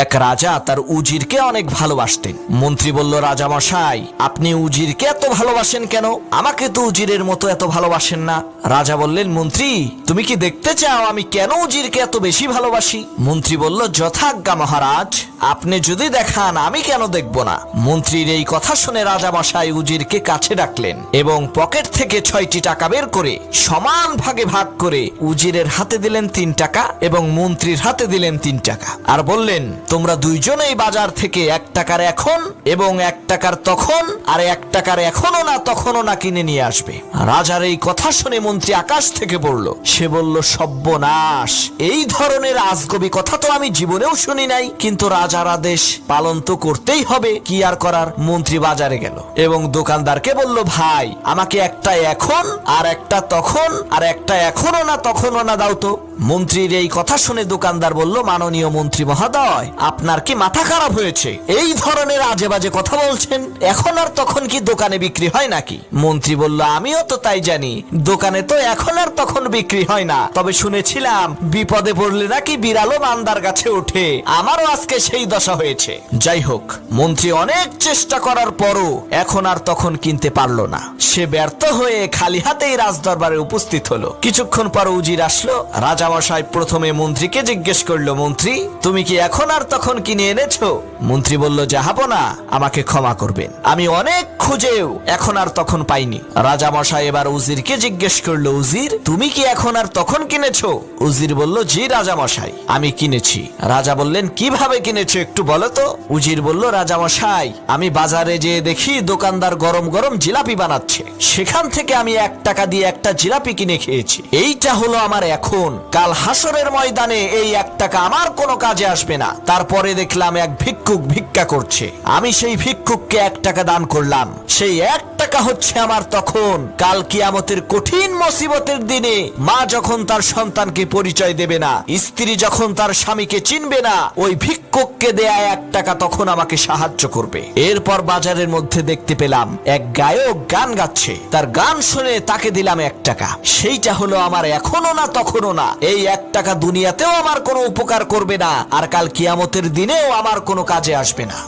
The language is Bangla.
এক রাজা তার উজিরকে অনেক ভালোবাসতেন। মন্ত্রী বলল, রাজা মশাই, আপনি উজিরকে এত ভালোবাসেন কেন? আমাকে তো উজিরের মতো এত ভালোবাসেন না। রাজা বললেন, মন্ত্রী, তুমি কি দেখতে চাও আমি কেন উজিরকে এত বেশি ভালোবাসি? মন্ত্রী বলল, যথাজ্ঞা মহারাজ, আপনি যদি দেখান আমি কেন দেখব না। মন্ত্রীর এই কথা শুনে রাজা মশাই উজিরকে কাছে ডাকলেন এবং পকেট থেকে 6টি টাকা বের করে সমান ভাগে ভাগ করে উজিরের হাতে দিলেন 3 টাকা এবং মন্ত্রীর হাতে দিলেন 3 টাকা, আর বললেন, তোমরা দুইজনেই বাজার থেকে 1 টাকার এখন এবং 1 টাকার তখন আর 1 টাকার এখনো না তখনও না কিনে নিয়ে আসবে। রাজার এই কথা শুনে মন্ত্রী আকাশ থেকে পড়ল। সে বলল, সর্বনাশ, এই ধরনের আজগবি কথা তো আমি জীবনেও শুনি নাই, কিন্তু রাজার আদেশ পালন তো করতেই হবে, কি আর করার। মন্ত্রী বাজারে গেল এবং দোকানদারকে বলল, ভাই, আমাকে একটা এখন আর একটা তখন আর একটা এখনো না তখনও না দাও তো। মন্ত্রীর এই কথা শুনে দোকানদার বলল, মাননীয় মন্ত্রী মহোদয়, আপনার কি মাথা খারাপ হয়েছে? এই ধরনের আজে বাজে কথা বলছেন? এখন আর তখন কি দোকানে বিক্রি হয় নাকি? মন্ত্রী বলল, আমিও তো তাই জানি, দোকানে তো এখন আর তখন বিক্রি হয় না, তবে শুনেছিলাম বিপদে পড়লে নাকি বিড়ালও মান্দার গাছে ওঠে। আমারও আজকে সেই দশা হয়েছে। যাই হোক, মন্ত্রী অনেক চেষ্টা করার পরও এখন আর তখন কিনতে পারলো না। সে ব্যর্থ হয়ে খালি হাতেই রাজদরবারে উপস্থিত হলো। কিছুক্ষণ পর উজির আসলো। রাজামশাই প্রথমে মন্ত্রীকে জিজ্ঞেস করলো, মন্ত্রী, তুমি কি এখন আর তখন কিনে এনেছো? মন্ত্রী বলল, জাহাপনা, আমাকে ক্ষমা করবেন, আমি অনেক খুঁজেও এখন আর তখন পাইনি। রাজামশাই এবার উজিরকে জিজ্ঞেস করলো, উজির, তুমি কি এখন আর তখন কিনেছো? উজির বলল, জি রাজামশাই, আমি কিনেছি। রাজা বললেন, কিভাবে কিনেছো একটু বলো তো। উজির বলল, রাজামশাই, আমি বাজারে যেয়ে দেখি দোকানদার গরম গরম জিলাপি বানাচ্ছে, সেখান থেকে আমি 1 টাকা দিয়ে একটা জিলাপি কিনে খেয়েছি। এইটা হলো আমার এখন। কাল হাসরের ময়দানে এই 1 টাকা আমার কোনো কাজে আসবে না। তারপরে দেখলাম এক ভিক্ষুক ভিক্ষা করছে, আমি সেই ভিক্ষুককে 1 টাকা দান করলাম। সেই 1 টাকা হচ্ছে আমার তখন। কাল কিয়ামতের কঠিন মুসিবতের দিনে মা যখন তার সন্তানকে পরিচয় দেবে না, স্ত্রী যখন তার স্বামীকে চিনবে না, ওই ভিক্ষুককে দেয়া 1 টাকা তখন আমাকে সাহায্য করবে। এরপর বাজারের মধ্যে দেখতে পেলাম এক গায়ক গান গাচ্ছে, তার গান শুনে তাকে দিলাম 1 টাকা। সেইটা হলো আমার এখনো না তখনও না। এই 1 টাকা দুনিয়াতেও আমার কোনো উপকার করবে না, আর কাল কিয়ামতের দিনেও আমার কোনো কাজে আসবে না।